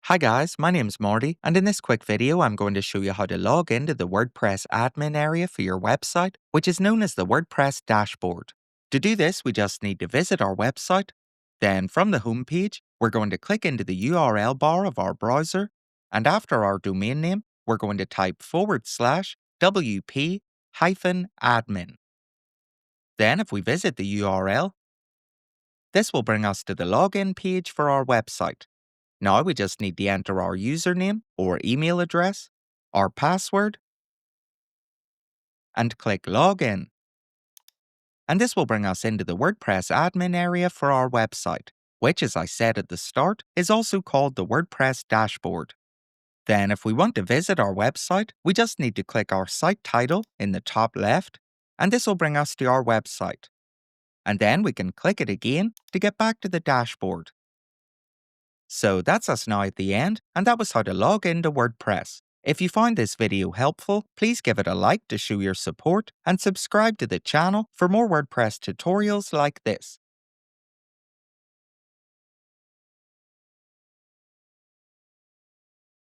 Hi guys, my name's Marty, and in this quick video I'm going to show you how to log into the WordPress admin area for your website, which is known as the WordPress Dashboard. To do this, we just need to visit our website. Then from the home page, we're going to click into the URL bar of our browser, and after our domain name, we're going to type /wp-admin. Then if we visit the URL, this will bring us to the login page for our website. Now we just need to enter our username or email address, our password, and click Login. And this will bring us into the WordPress admin area for our website, which, as I said at the start, is also called the WordPress Dashboard. Then if we want to visit our website, we just need to click our site title in the top left, and this will bring us to our website. And then we can click it again to get back to the dashboard. So that's us now at the end, and that was how to log into WordPress. If you found this video helpful, please give it a like to show your support and subscribe to the channel for more WordPress tutorials like this.